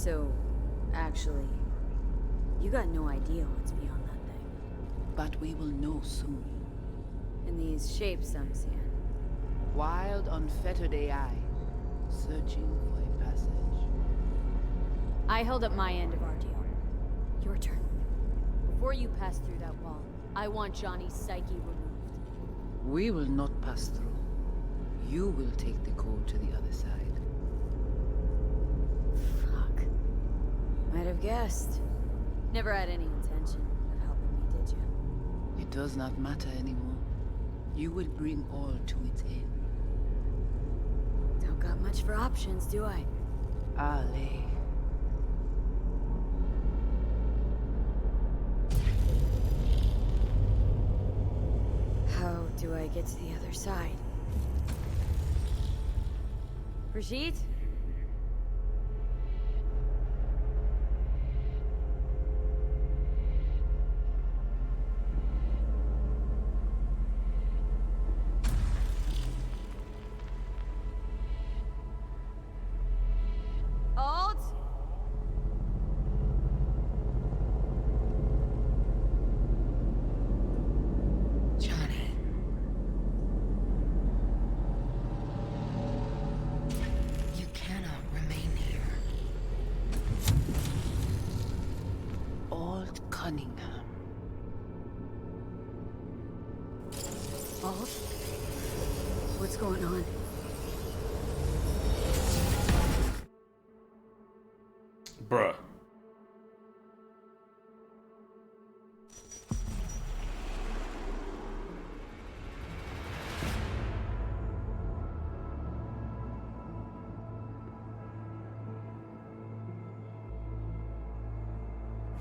So, actually, you got no idea what's beyond that thing. But we will know soon. And these shapes I'm seeing. Wild, unfettered AI, searching for a passage. I held up my end of our deal. Your turn. Before you pass through that wall, I want Johnny's psyche removed. We will not pass through. You will take the code to the other side. Fuck. Might have guessed. Never had any intention of helping me, did you? It does not matter anymore. You will bring all to its end. Don't got much for options, do I? Ale. How do I get to the other side? Brigitte? Alt? Johnny. You cannot remain here. Alt Cunningham. Alt? What's going on? Bruh.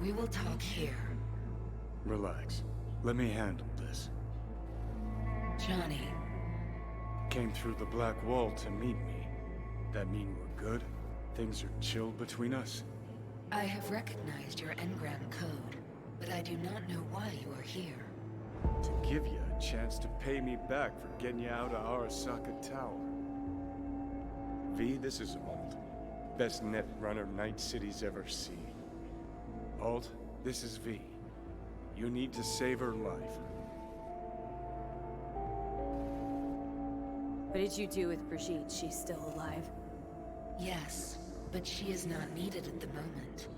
We will talk here. Relax. Let me handle this. Johnny, Came through the Black Wall to meet me. That mean we're good? Things are chill between us? I have recognized your engram code, but I do not know why you are here. To give you a chance to pay me back for getting you out of Arasaka Tower. V, this is Alt. Best net runner Night City's ever seen. Alt, this is V. You need to save her life. What did you do with Brigitte? She's still alive. Yes, but she is not needed at the moment.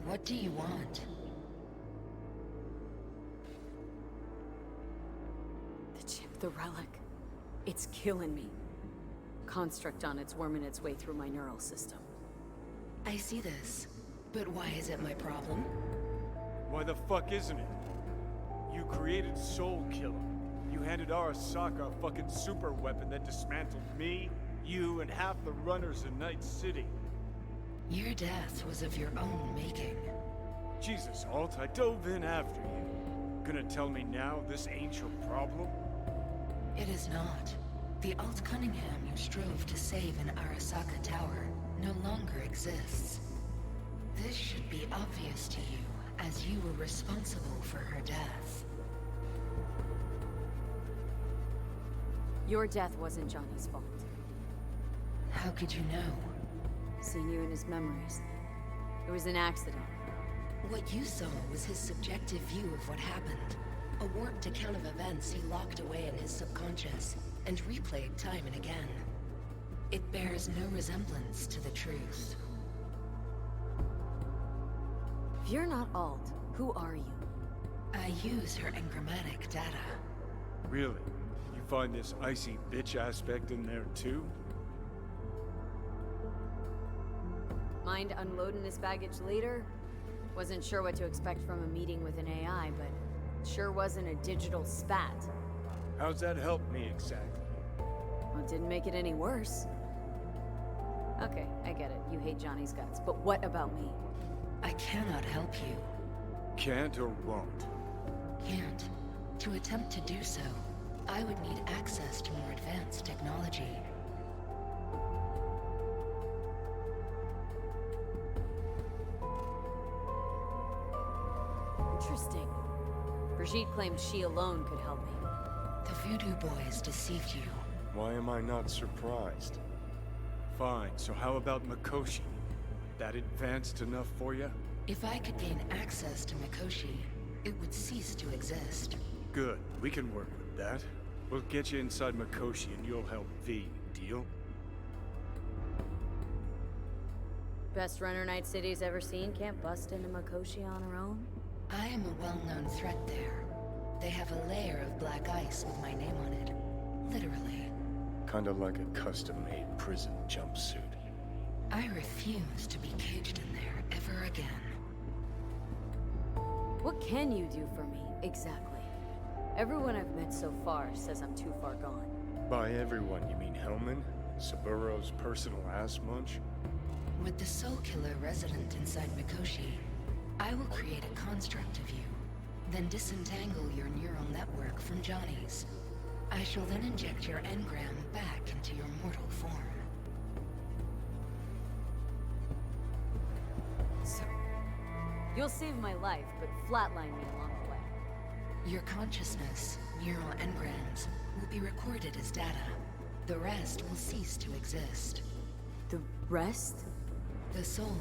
What do you want? The chip, the relic. It's killing me. Construct on it's worming its way through my neural system. I see this, but why is it my problem? Why the fuck isn't it? You created Soul Killer. You handed Arasaka a fucking super weapon that dismantled me, you, and half the runners in Night City. Your death was of your own making. Jesus, Alt, I dove in after you. Gonna tell me now this ain't your problem? It is not. The Alt Cunningham you strove to save in Arasaka Tower no longer exists. This should be obvious to you, as you were responsible for her death. Your death wasn't Johnny's fault. How could you know? Seen you in his memories. It was an accident. What you saw was his subjective view of what happened. A warped account of events he locked away in his subconscious and replayed time and again. It bears no resemblance to the truth. If you're not Alt, who are you? I use her engrammatic data. Really? You find this icy bitch aspect in there too? Mind unloading this baggage later? Wasn't sure what to expect from a meeting with an AI, but it sure wasn't a digital spat. How's that help me exactly? Well, it didn't make it any worse. Okay, I get it. You hate Johnny's guts, but what about me? I cannot help you. Can't or won't? Can't. To attempt to do so, I would need access to more advanced technology. Interesting. Brigitte claimed she alone could help me. The Voodoo Boys deceived you. Why am I not surprised? Fine, so how about Mikoshi? that advanced enough for you? If I could gain access to Mikoshi, it would cease to exist. Good. We can work with that. We'll get you inside Mikoshi and you'll help V. Deal? Best runner Night City's ever seen can't bust into Mikoshi on her own? I am a well-known threat there. They have a layer of black ice with my name on it. Literally. Kinda like a custom-made prison jumpsuit. I refuse to be caged in there ever again. What can you do for me, exactly? Everyone I've met so far says I'm too far gone. By everyone, you mean Hellman? Saburo's personal ass munch? With the Soul Killer resident inside Mikoshi, I will create a construct of you, then disentangle your neural network from Johnny's. I shall then inject your engram back into your mortal form. So, you'll save my life, but flatline me along the way. Your consciousness, neural engrams, will be recorded as data. The rest will cease to exist. The rest? The soul.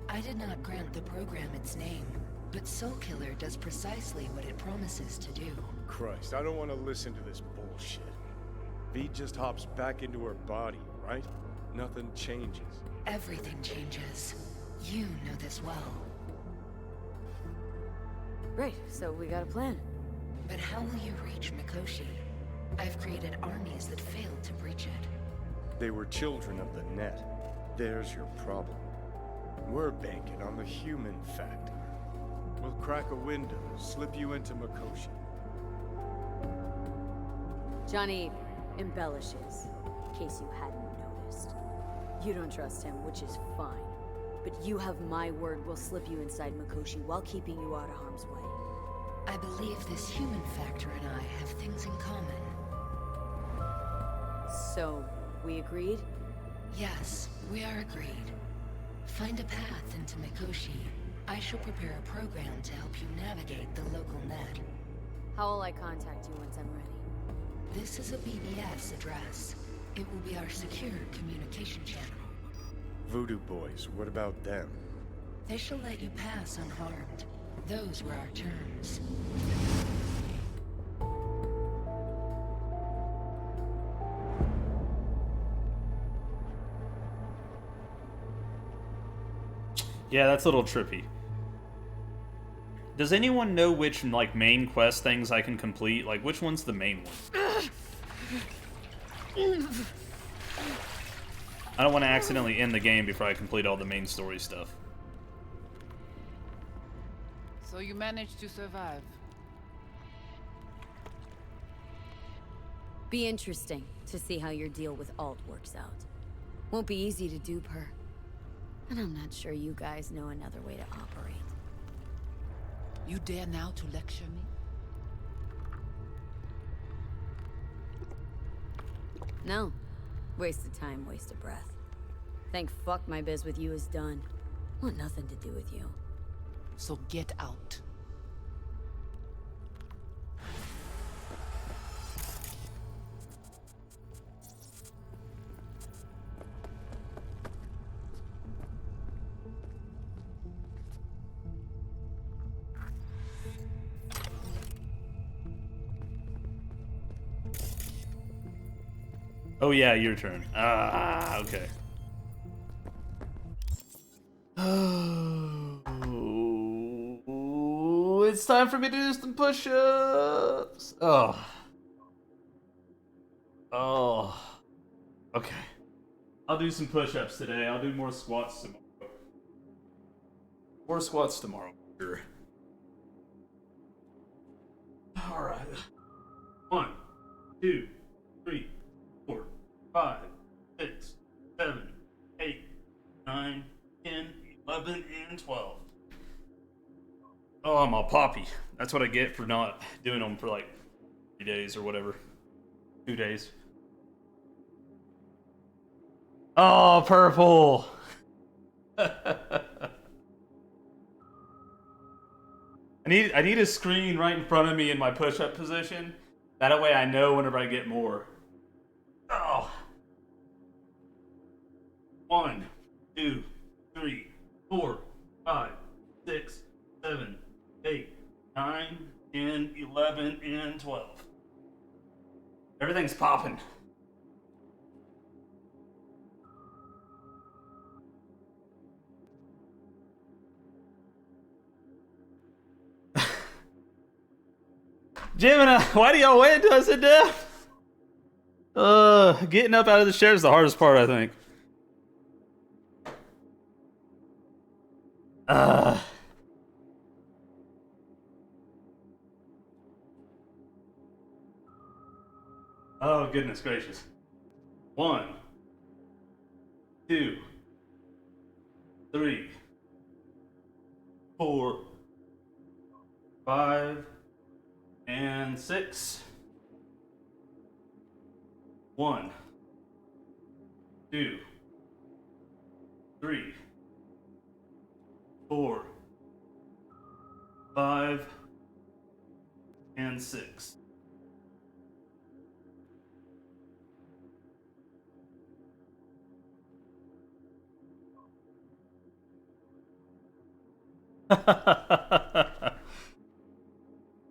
I did not grant the program its name, but Soul Killer does precisely what it promises to do. Christ, I don't want to listen to this bullshit. V just hops back into her body, right? Nothing changes. Everything changes. You know this well. Great, so we got a plan. But how will you reach Mikoshi? I've created armies that failed to breach it. They were children of the net. There's your problem. We're banking on the human factor. We'll crack a window, slip you into Mikoshi. Johnny embellishes, in case you hadn't noticed. You don't trust him, which is fine. But you have my word we'll slip you inside Mikoshi while keeping you out of harm's way. I believe this human factor and I have things in common. So, we agreed? Yes, we are agreed. Find a path into Mikoshi. I shall prepare a program to help you navigate the local net. How will I contact you once I'm ready? This is a BBS address. It will be our secure communication channel. Voodoo boys, what about them? They shall let you pass unharmed. Those were our terms. Yeah, that's a little trippy. Does anyone know which, like, main quest things I can complete? Like, which one's the main one? I don't want to accidentally end the game before I complete all the main story stuff. So you managed to survive. Be interesting to see how your deal with Alt works out. Won't be easy to dupe her. And I'm not sure you guys know another way to operate. You dare now to lecture me? No. Waste of time, waste of breath. Thank fuck my biz with you is done. Want nothing to do with you. So get out. Oh yeah, your turn. Ah, okay. Oh, it's time for me to do some push-ups. Oh. Oh. Okay. I'll do some push-ups today. I'll do more squats tomorrow. More squats tomorrow. Sure. All right. 1, 2, 3, 4, 5, 6, 7, 8, 9, 10, 11, and 12. Oh, I'm a poppy. That's what I get for not doing them for like 3 days or whatever. 2 days. Oh, purple. I need a screen right in front of me in my push-up position. That way I know whenever I get more. Oh. 1, 2, 3, 4, 5, 6, 7, 8, 9, 10, 11, and 12. Everything's popping. Gemini, why do y'all wait until I sit down? Getting up out of the chair is the hardest part, I think. Oh, goodness gracious. 1, 2, 3, 4, 5, and 6. 1, 2, 3, 4, 5, and 6.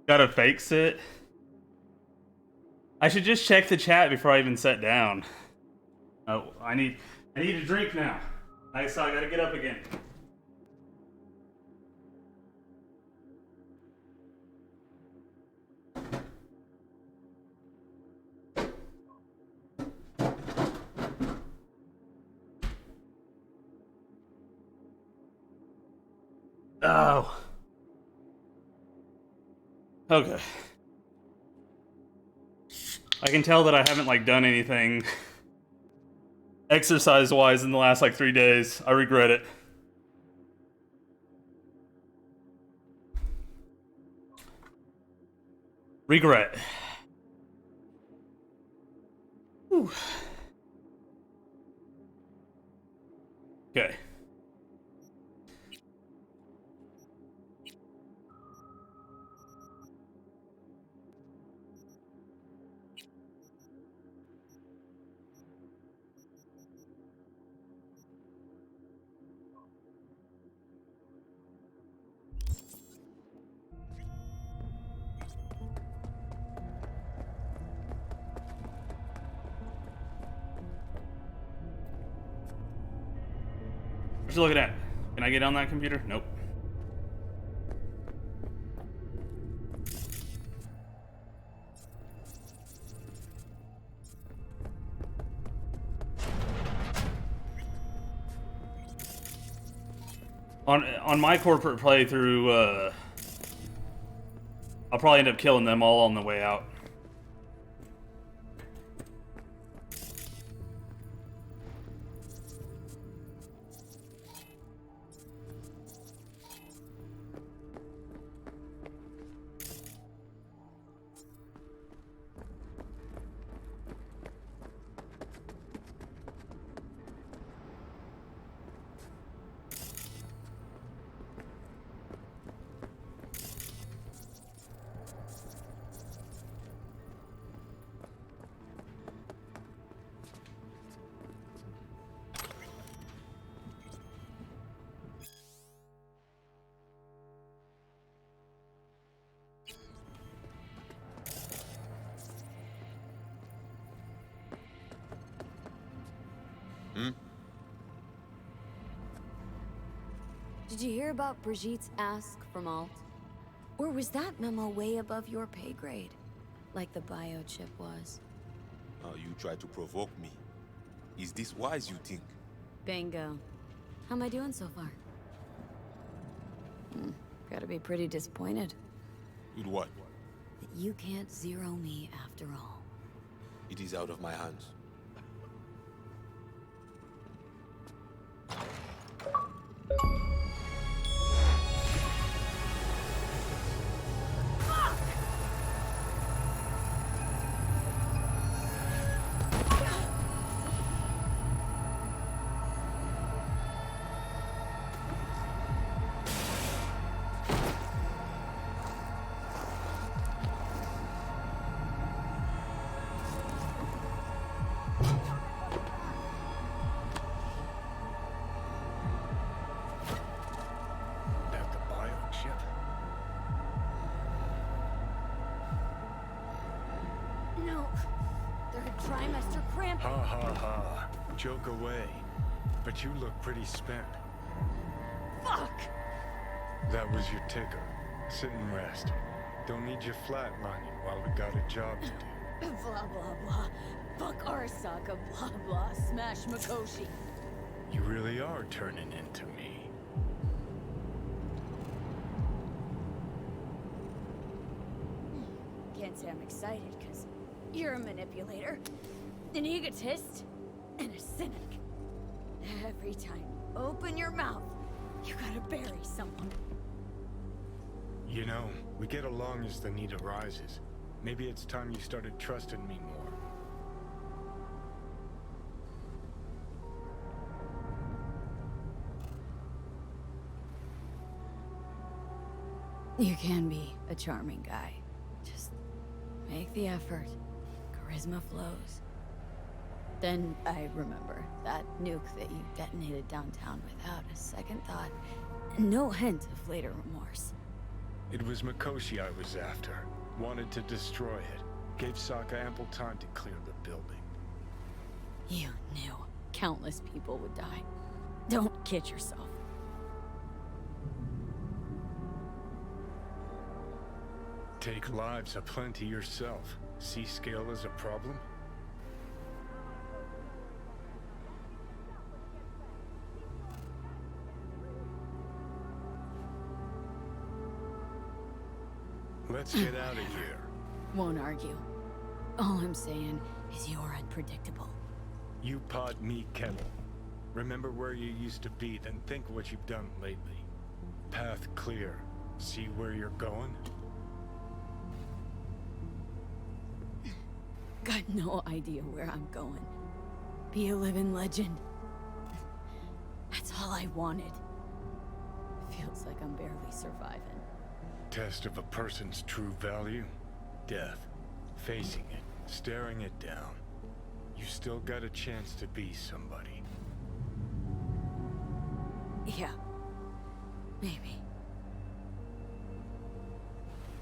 Got a fake sit? I should just check the chat before I even sat down. Oh, I need a drink now. I gotta get up again. Oh. Okay. I can tell that I haven't done anything exercise-wise in the last 3 days. I regret it. Regret. Whew. Okay. What you looking at? Can I get on that computer? Nope. On my corporate playthrough, I'll probably end up killing them all on the way out. Did you hear about Brigitte's ask from Alt? Or was that memo way above your pay grade? Like the biochip was? You try to provoke me. Is this wise, you think? Bingo. How am I doing so far? Gotta be pretty disappointed. With what? That you can't zero me after all. It is out of my hands. Third trimester cramp. Ha ha ha. Joke away. But you look pretty spent. Fuck! That was your ticker. Sit and rest. Don't need you flatlining while we got a job to do. Blah blah blah. Fuck Arasaka. Blah blah. Smash Mikoshi. You really are turning into me. Can't say I'm excited, because you're a manipulator, an egotist, and a cynic. Every time you open your mouth, you gotta bury someone. You know, we get along as the need arises. Maybe it's time you started trusting me more. You can be a charming guy. Just make the effort. Charisma flows. Then I remember that nuke that you detonated downtown without a second thought. No hint of later remorse. It was Mikoshi I was after. Wanted to destroy it. Gave Sokka ample time to clear the building. You knew countless people would die. Don't kid yourself. Take lives aplenty yourself. See scale as a problem? Let's get out of here. Won't argue. All I'm saying is you're unpredictable. You pot me kettle. Remember where you used to be, then think what you've done lately. Path clear. See where you're going? Got no idea where I'm going. Be a living legend. That's all I wanted. Feels like I'm barely surviving. Test of a person's true value? Death. Facing it, staring it down. You still got a chance to be somebody. Yeah. Maybe.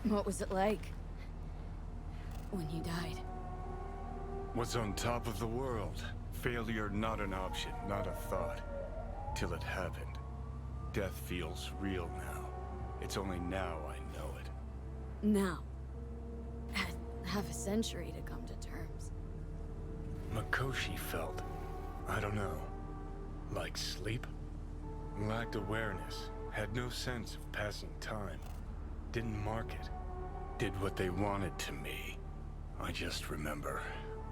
What was it like? When you died? What's on top of the world? Failure not an option, not a thought. Till it happened. Death feels real now. It's only now I know it. Now. Had half a century to come to terms. Mikoshi felt, I don't know, like sleep? Lacked awareness, had no sense of passing time. Didn't mark it. Did what they wanted to me. I just remember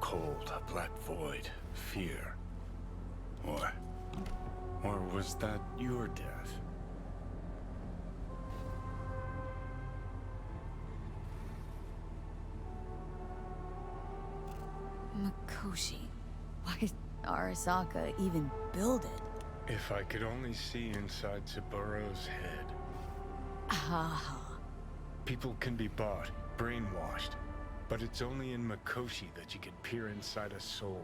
cold, a black void, fear. Or was that your death? Mikoshi. Why did Arasaka even build it? If I could only see inside Saburo's head. Ah. People can be bought, brainwashed. But it's only in Mikoshi that you can peer inside a soul,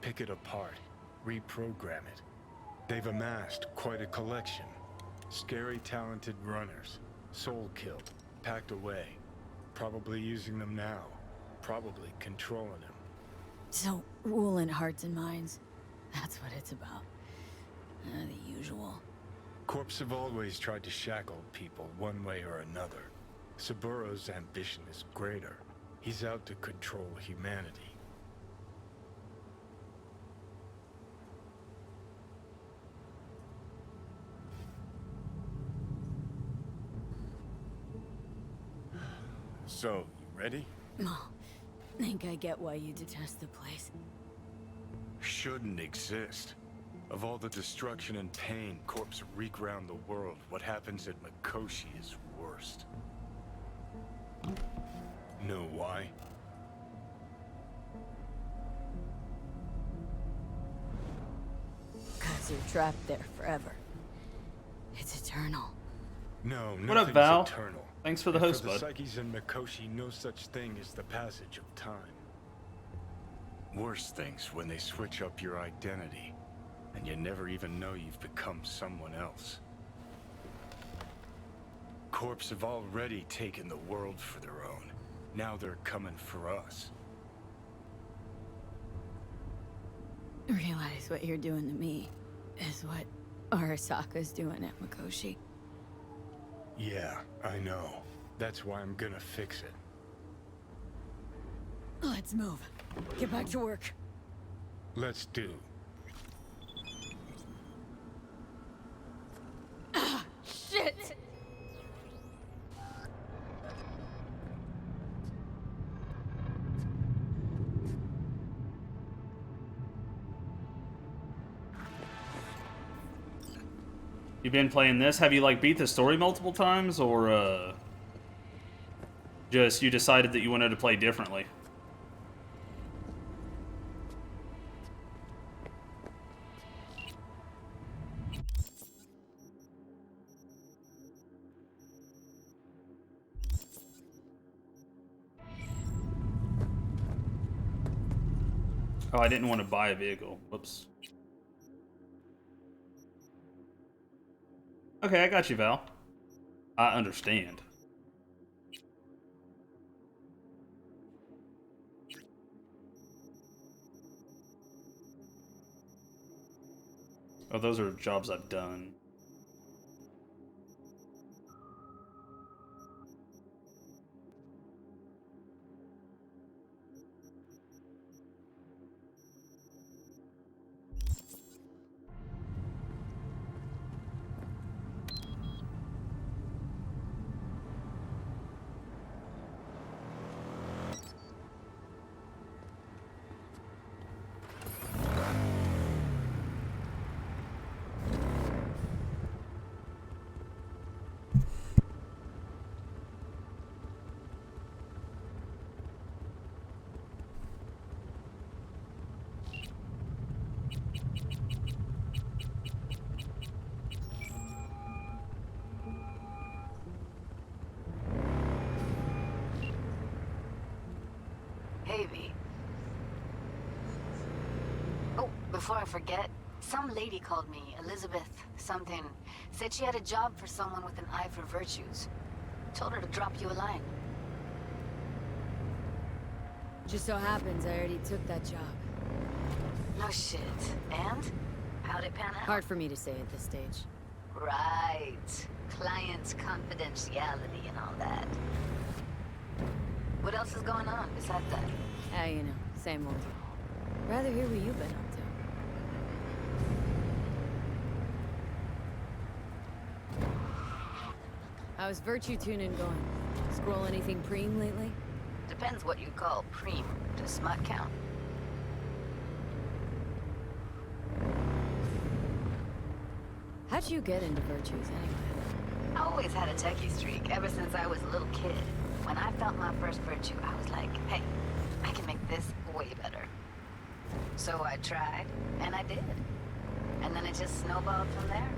pick it apart, reprogram it. They've amassed quite a collection. Scary, talented runners, soul-killed, packed away. Probably using them now, probably controlling them. So, ruling hearts and minds. That's what it's about. The usual. Corps have always tried to shackle people one way or another. Saburo's ambition is greater. He's out to control humanity. So, you ready? Oh, think I get why you detest the place. Shouldn't exist. Of all the destruction and pain Corps wreak round the world, what happens at Mikoshi is worst. Know why? Because you're trapped there forever. It's eternal. No, What up, nothing's Val? eternal. Thanks for the And host, for the bud. psyches in Mikoshi, no such thing as the passage of time. Worse things when they switch up your identity, and you never even know you've become someone else. Corps have already taken the world for their own. Now they're coming for us. realize what you're doing to me is what Arasaka's doing at Mikoshi. Yeah, I know. That's why I'm gonna fix it. Let's move. Get back to work. Let's do. Shit! You been playing this? Have you like beat the story multiple times, or just you decided that you wanted to play differently? Oh, I didn't want to buy a vehicle. Whoops. Okay, I got you, Val. I understand. Oh, those are jobs I've done. Hey, V. Oh, before I forget, some lady called me, Elizabeth something. Said she had a job for someone with an eye for virtues. Told her to drop you a line. Just so happens I already took that job. No shit. And? How'd it pan out? Hard for me to say at this stage. Right. Client's confidentiality and all that. What else is going on besides that? Ah, you know, same old. Rather hear what you've been up to. How's virtue tuning going? Scroll anything preem lately? Depends what you call preem. Does smut count? How'd you get into virtues anyway? I always had a techie streak ever since I was a little kid. When I felt my first virtue, I was like, hey, I can make this way better. So I tried, and I did. And then it just snowballed from there.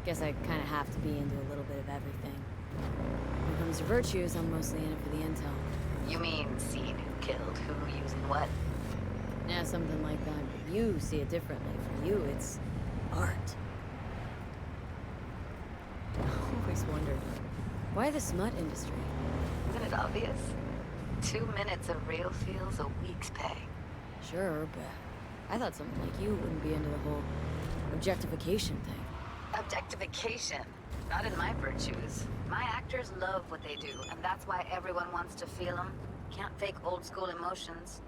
Guess I kind of have to be into a little bit of everything. When it comes to virtues, I'm mostly in it for the intel. You mean seed who killed who using what? Yeah, something like that. You see it differently. For you, it's art. I always wondered, why the smut industry? Isn't it obvious? 2 minutes of real feels a week's pay. Sure, but I thought someone like you wouldn't be into the whole objectification thing. Objectification. Not in my virtues. My actors love what they do, and that's why everyone wants to feel them. Can't fake old school emotions.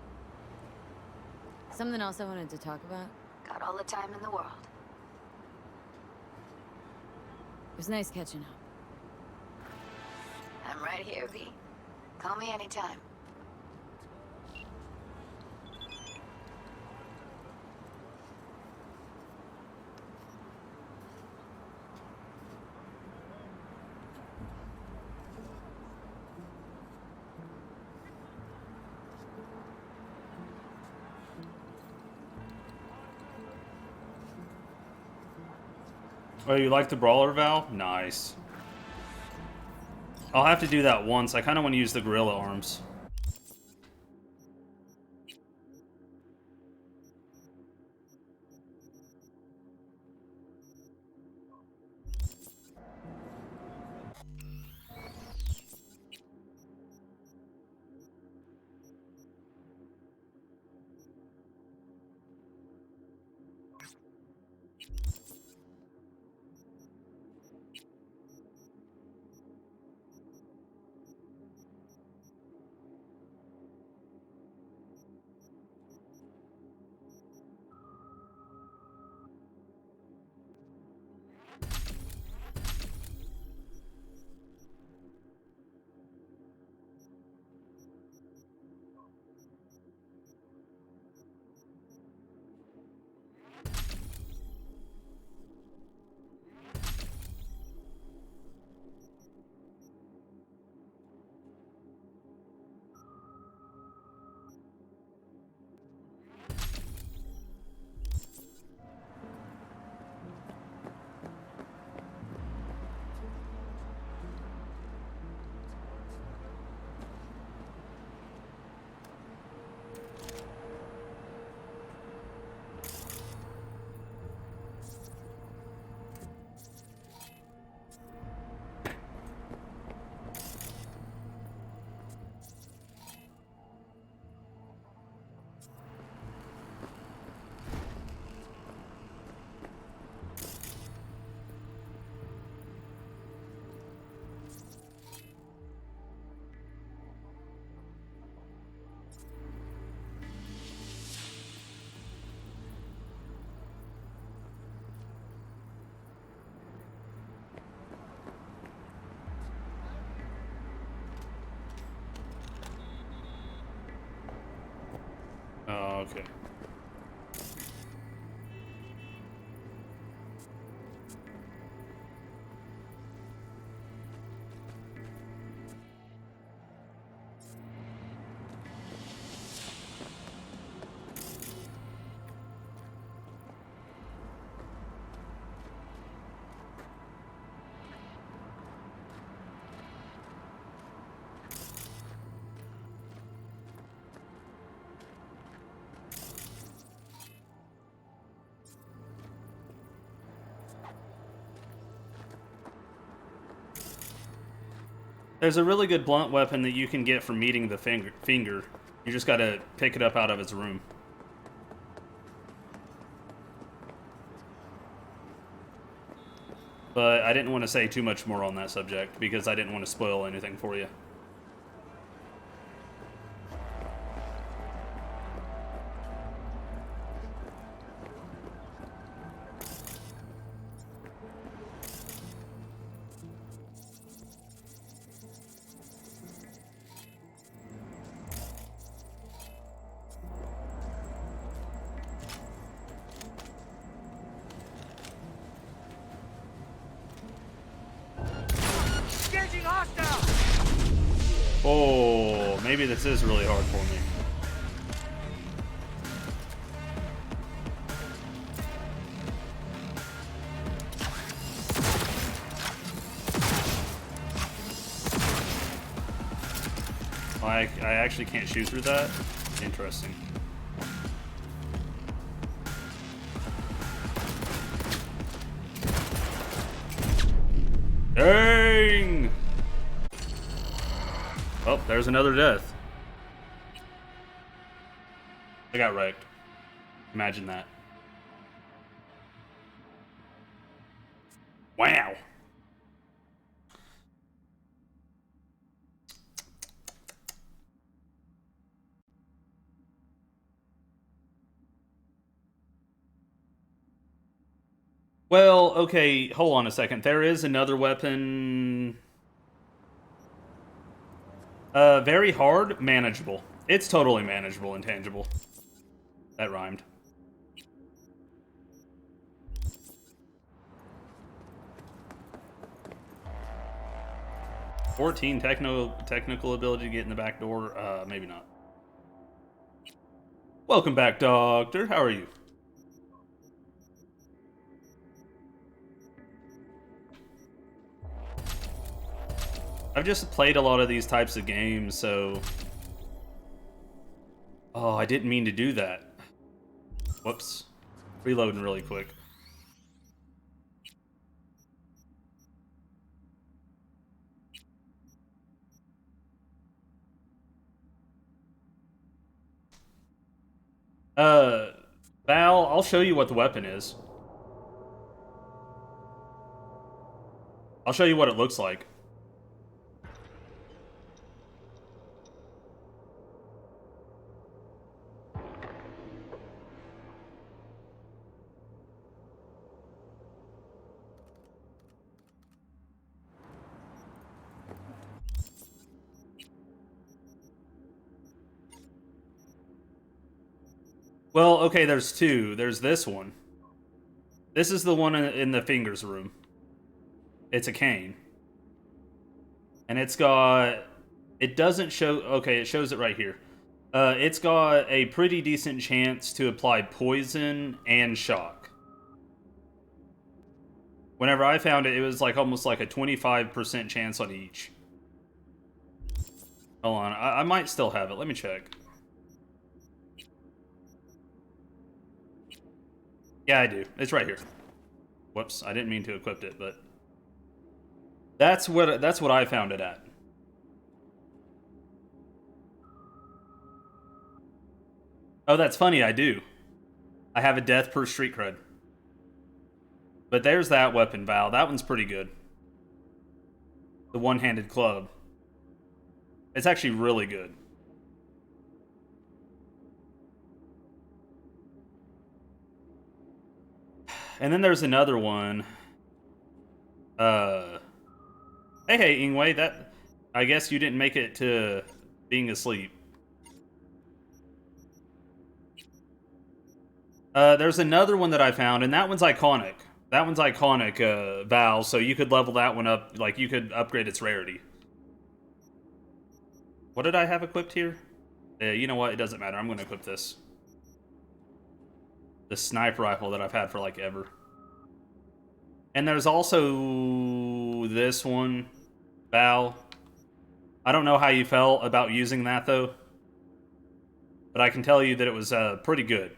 Something else I wanted to talk about? Got all the time in the world. It was nice catching up. I'm right here, V. Call me anytime. Oh, you like the brawler, Val? Nice. I'll have to do that once. I kind of want to use the gorilla arms. Okay. There's a really good blunt weapon that you can get from meeting the finger. You just gotta pick it up out of its room. But I didn't want to say too much more on that subject because I didn't want to spoil anything for you. Oh, maybe this is really hard for me. I actually can't shoot through that? Interesting. Dang! Oh, there's another death. I got wrecked. Imagine that. Wow. Well, okay, hold on a second. There is another weapon. Very hard, manageable. It's totally manageable and tangible. That rhymed. $14 technical ability to get in the back door. Maybe not. Welcome back, Doctor. How are you? I've just played a lot of these types of games, so... Oh, I didn't mean to do that. Whoops. Reloading really quick. Val, I'll show you what the weapon is. I'll show you what it looks like. Well, okay, there's two. There's this one. This is the one in the fingers room. It's a cane. And it's got... It doesn't show... Okay, it shows it right here. It's got a pretty decent chance to apply poison and shock. Whenever I found it, it was like almost like a 25% chance on each. Hold on, I might still have it. Let me check. Yeah, I do. It's right here. Whoops, I didn't mean to equip it, but that's what I found it at. Oh, that's funny. I do. I have a death per street cred. But there's that weapon, Val. That one's pretty good. The one-handed club. It's actually really good. And then there's another one. Hey, Ingwe, that... I guess you didn't make it to being asleep. There's another one that I found, and that one's iconic. That one's iconic, Val, so you could level that one up, like, you could upgrade its rarity. What did I have equipped here? You know what? It doesn't matter. I'm going to equip this. The sniper rifle that I've had for, like, ever. And there's also this one, Val. I don't know how you felt about using that, though. But I can tell you that it was pretty good.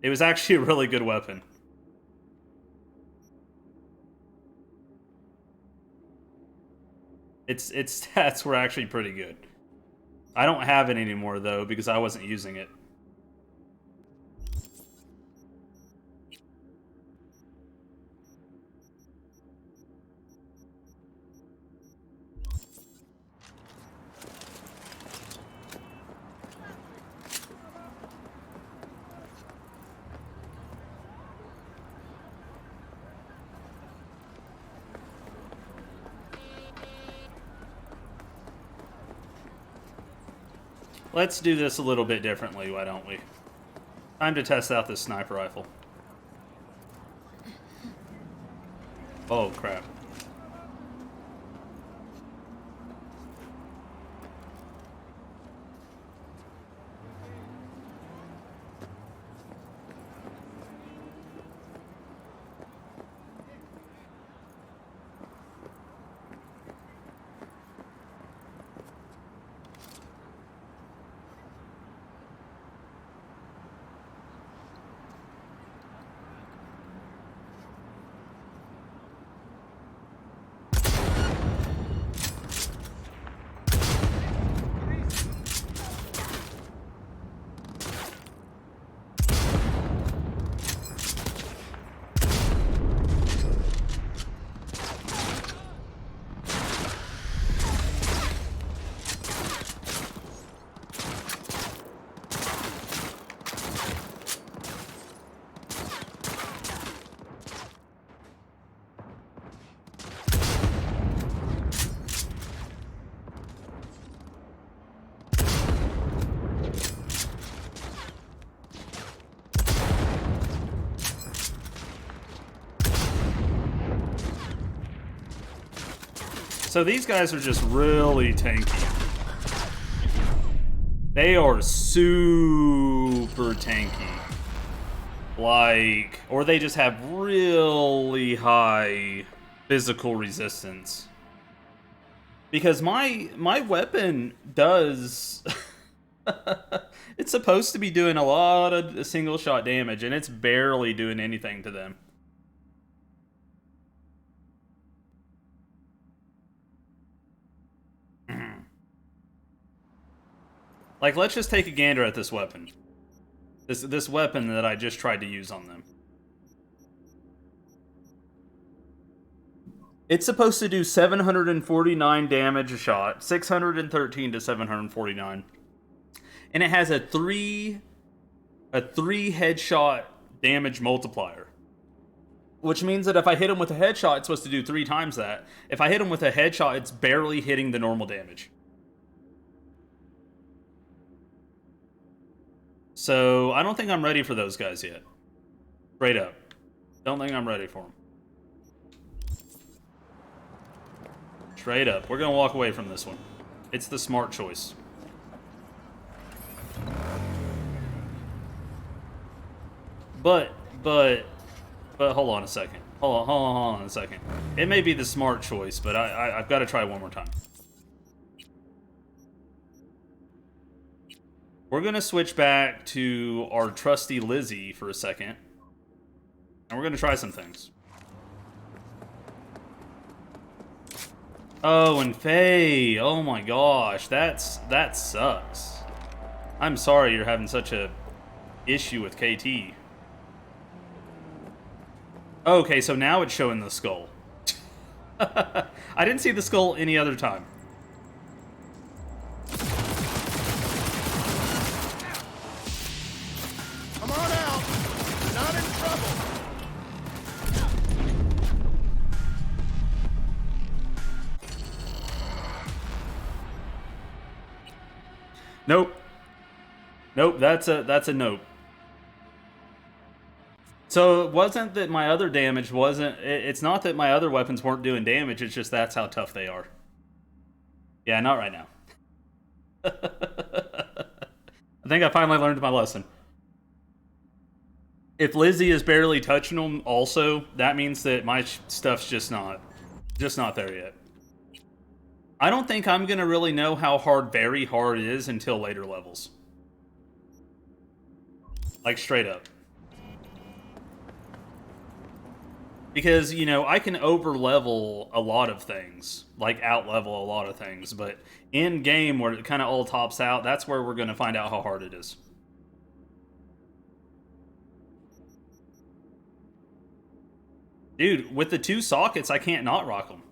It was actually a really good weapon. Its stats were actually pretty good. I don't have it anymore, though, because I wasn't using it. Let's do this a little bit differently, why don't we? Time to test out this sniper rifle. Oh, crap. So these guys are just really tanky. They are super tanky. Like, or they just have really high physical resistance. Because my weapon does... it's supposed to be doing a lot of single shot damage, and it's barely doing anything to them. Like, let's just take a gander at this weapon. This weapon that I just tried to use on them. It's supposed to do 749 damage a shot, 613 to 749. And it has a three headshot damage multiplier. Which means that if I hit him with a headshot, it's supposed to do 3 times that. If I hit him with a headshot, it's barely hitting the normal damage. So, I don't think I'm ready for those guys yet. Straight up. Don't think I'm ready for them. Straight up. We're going to walk away from this one. It's the smart choice. But hold on a second. Hold on a second. It may be the smart choice, but I've got to try one more time. We're going to switch back to our trusty Lizzie for a second. And we're going to try some things. Oh, and Faye. Oh my gosh. That sucks. I'm sorry you're having such a issue with KT. Okay, so now it's showing the skull. I didn't see the skull any other time. Come on out! You're not in trouble! Nope. Nope, that's a nope. So it wasn't that my other damage wasn't. It's not that my other weapons weren't doing damage. It's just that's how tough they are. Yeah, not right now. I think I finally learned my lesson. If Lizzie is barely touching them, also that means that my stuff's just not there yet. I don't think I'm gonna really know how hard very hard is until later levels. Like straight up. Because, you know, I can over-level a lot of things. Like, out-level a lot of things. But in-game, where it kind of all tops out, that's where we're going to find out how hard it is. Dude, with the 2 sockets, I can't not rock them.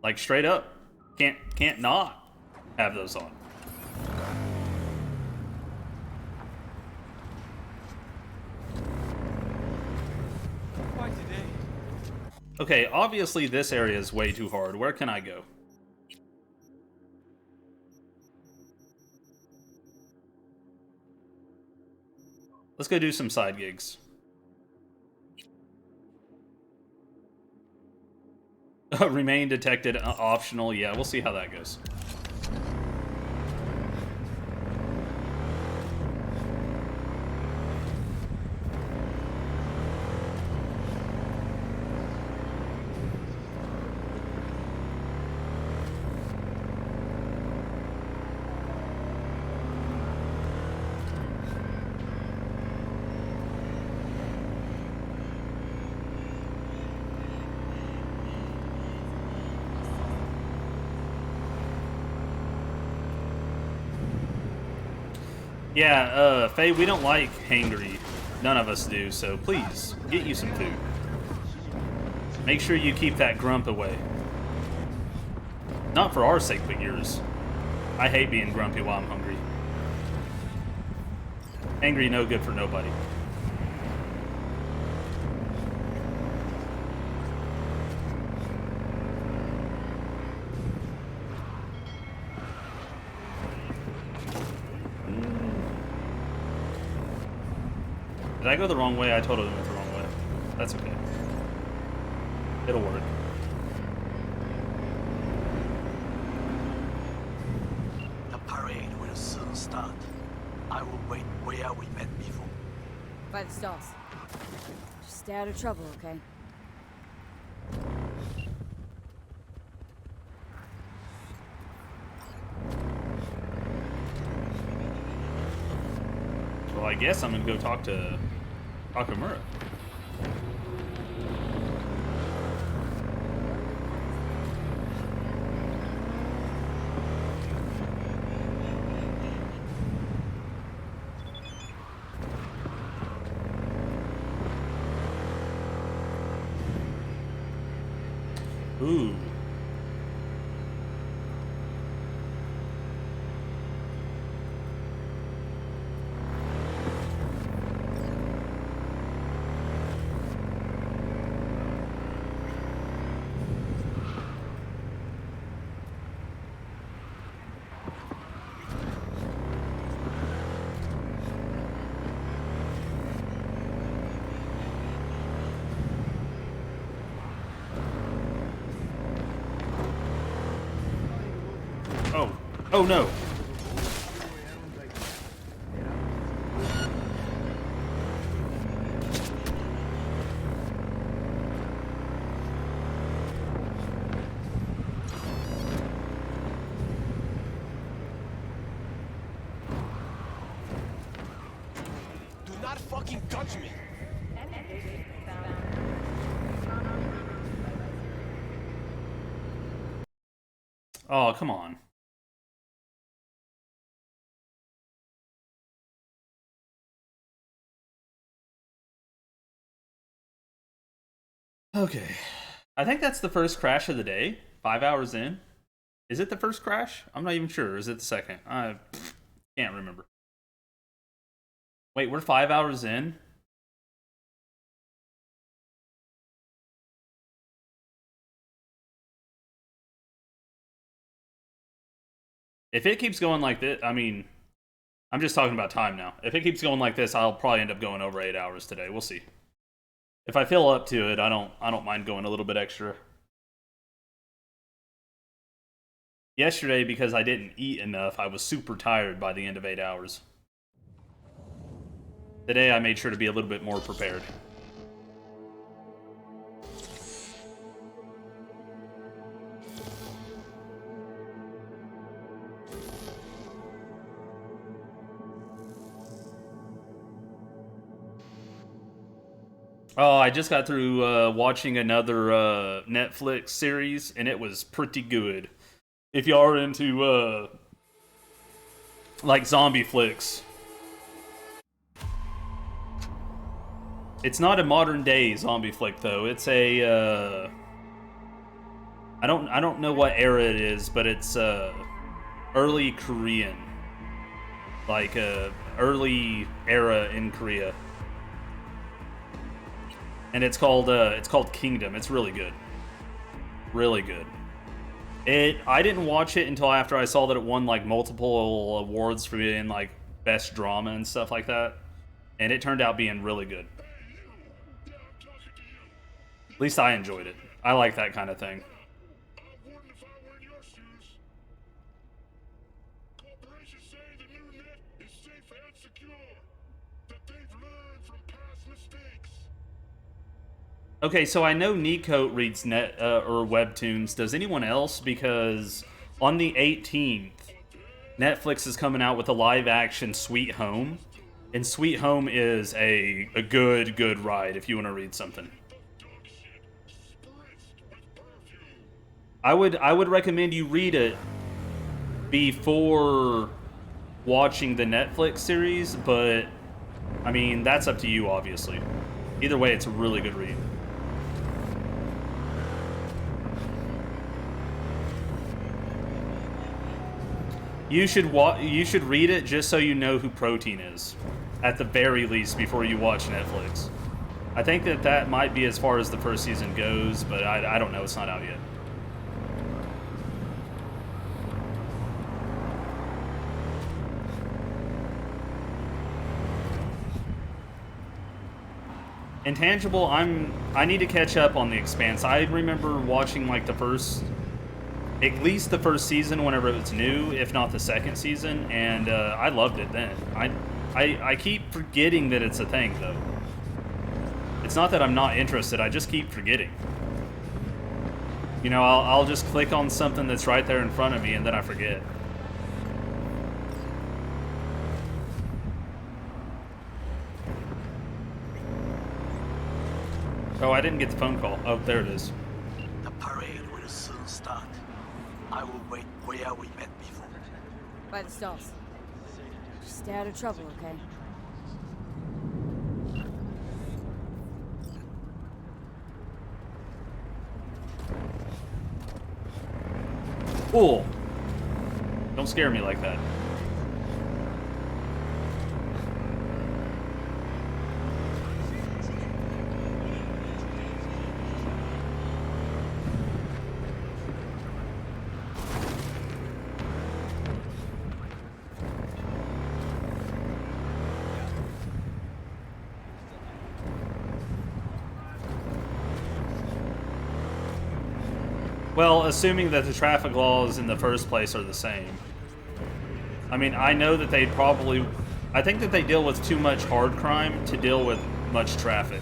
Like, straight up. Can't not have those on. Okay, obviously this area is way too hard. Where can I go? Let's go do some side gigs. Remain detected, optional. Yeah, we'll see how that goes. Yeah, Faye, we don't like hangry. None of us do, so please, get you some food. Make sure you keep that grump away. Not for our sake, but yours. I hate being grumpy while I'm hungry. Angry no good for nobody. Did I go the wrong way? I totally went the wrong way. That's okay. It'll work. The parade will soon start. I will wait where we met before. By the stalls. Just stay out of trouble, okay? Well, I guess I'm gonna go talk to Akamura. Ooh. Oh. Oh no. Do not fucking touch me! Oh, come on. Okay. I think that's the first crash of the day. 5 hours in. Is it the first crash? I'm not even sure. Is it the second? I can't remember. Wait, we're 5 hours in? If it keeps going like this, I mean, I'm just talking about time now. If it keeps going like this, I'll probably end up going over 8 hours today. We'll see. If I feel up to it, I don't mind going a little bit extra. Yesterday, because I didn't eat enough, I was super tired by the end of 8 hours. Today, I made sure to be a little bit more prepared. Oh, I just got through watching another Netflix series, and it was pretty good. If y'all are into like zombie flicks, it's not a modern day zombie flick though. It's a I don't know what era it is, but it's early Korean, like early era in Korea. And it's called Kingdom. It's really good. Really good. I didn't watch it until after I saw that it won like multiple awards for being like best drama and stuff like that. And it turned out being really good. At least I enjoyed it. I like that kind of thing. Okay, so I know Nico reads net or webtoons. Does anyone else? Because on the 18th, Netflix is coming out with a live-action Sweet Home, and Sweet Home is a good ride if you want to read something. I would recommend you read it before watching the Netflix series, but I mean that's up to you, obviously. Either way, it's a really good read. You should read it just so you know who Protein is, at the very least, before you watch Netflix. I think that might be as far as the first season goes, but I don't know. It's not out yet. Intangible, I need to catch up on The Expanse. I remember watching like at least the first season whenever it was new, if not the second season, and I loved it then. I keep forgetting that it's a thing, though. It's not that I'm not interested, I just keep forgetting. You know, I'll just click on something that's right there in front of me, and then I forget. Oh, I didn't get the phone call. Oh, there it is. The parade will soon start. I will wait where we met before. By the stalls. Just stay out of trouble, okay? Cool. Don't scare me like that. Well, assuming that the traffic laws in the first place are the same. I mean, I know that I think that they deal with too much hard crime to deal with much traffic.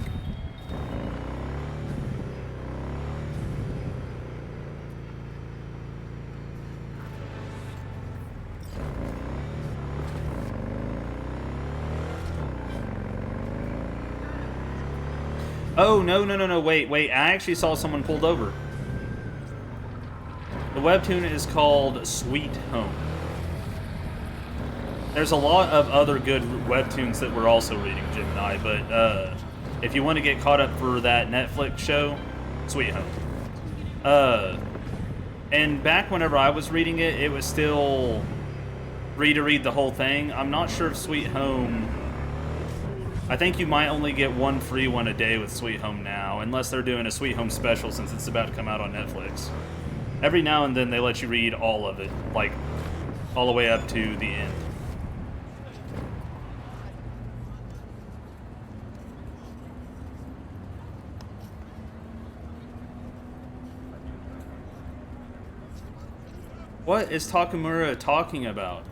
Oh, no, wait, I actually saw someone pulled over. The webtoon is called Sweet Home. There's a lot of other good webtoons that we're also reading, Jim and I, but if you want to get caught up for that Netflix show, Sweet Home. And back whenever I was reading it, it was still free to read the whole thing. I'm not sure if Sweet Home... I think you might only get one free one a day with Sweet Home now, unless they're doing a Sweet Home special since it's about to come out on Netflix. Every now and then they let you read all of it, like all the way up to the end. What is Takamura talking about?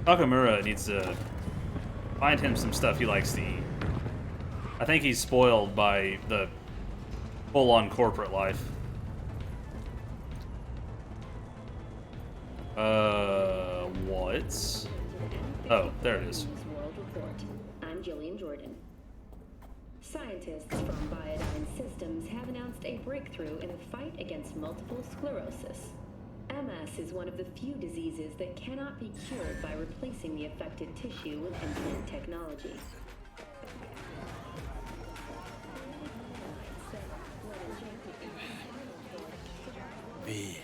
Takamura needs to find him some stuff he likes to eat. I think he's spoiled by the full-on corporate life. What? Oh, there it is. World Report. I'm Jillian Jordan. Scientists from Biodyne Systems have announced a breakthrough in the fight against multiple sclerosis. MS is one of the few diseases that cannot be cured by replacing the affected tissue with implant technology. V,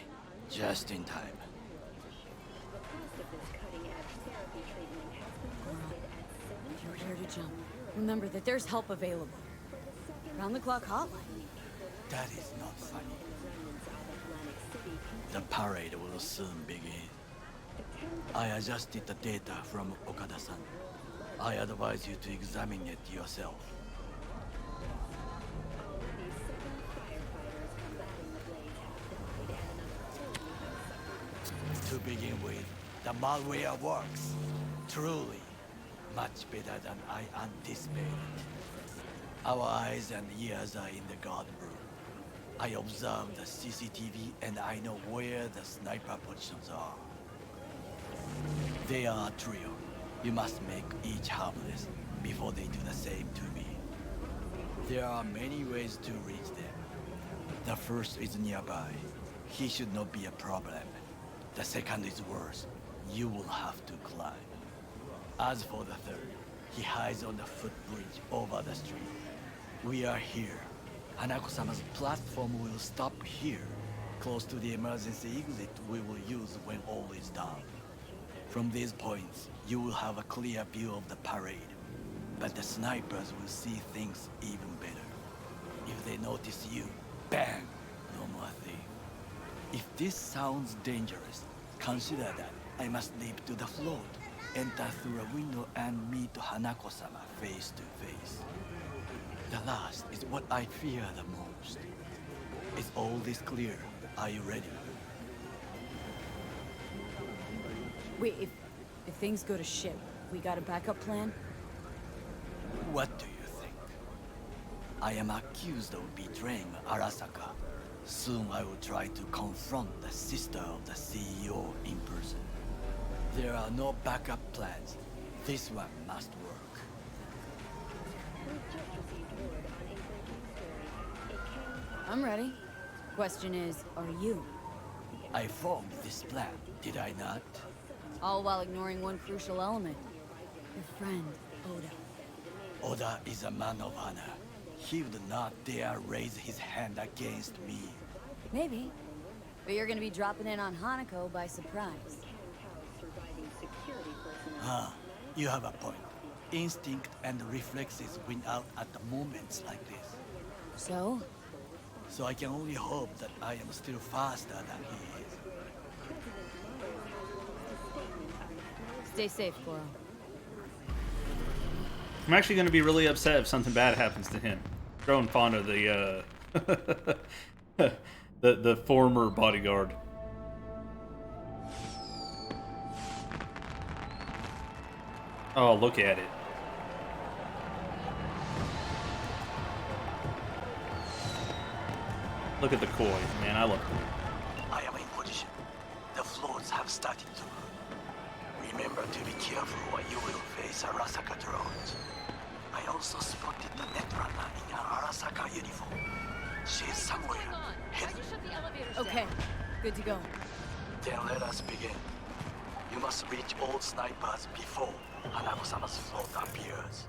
just in time. You're here to jump. Remember that there's help available. Round-the-clock hotline. That is not funny. The parade will soon begin. I adjusted the data from Okada-san. I advise you to examine it yourself. To begin with, the malware works. Truly, much better than I anticipated. Our eyes and ears are in the garden room. I observe the CCTV and I know where the sniper positions are. They are a trio. You must make each harmless before they do the same to me. There are many ways to reach them. The first is nearby. He should not be a problem. The second is worse. You will have to climb. As for the third, he hides on the footbridge over the street. We are here. Hanako-sama's platform will stop here, close to the emergency exit we will use when all is done. From these points, you will have a clear view of the parade, but the snipers will see things even better. If they notice you, bang! No more thing. If this sounds dangerous, consider that I must leap to the float, enter through a window and meet Hanako-sama face to face. The last is what I fear the most. Is all this clear? Are you ready? Wait, if things go to shit, we got a backup plan? What do you think? I am accused of betraying Arasaka. Soon I will try to confront the sister of the CEO in person. There are no backup plans. This one must work. I'm ready. Question is, are you? I formed this plan, did I not? All while ignoring one crucial element. Your friend, Oda. Oda is a man of honor. He would not dare raise his hand against me. Maybe. But you're gonna be dropping in on Hanako by surprise. Huh, you have a point. Instinct and reflexes win out at the moments like this. So? So I can only hope that I am still faster than he is. Stay safe, Goro. I'm actually going to be really upset if something bad happens to him. Growing fond of the the former bodyguard. Oh, look at it. Look at the koi, man. I love koi. I am in position. The floats have started to move. Remember to be careful or you will face Arasaka drones. I also spotted the netrunner in an Arasaka uniform. She is somewhere. Hidden. Okay, good to go. Then let us begin. You must reach all snipers before Hanako-sama's float appears.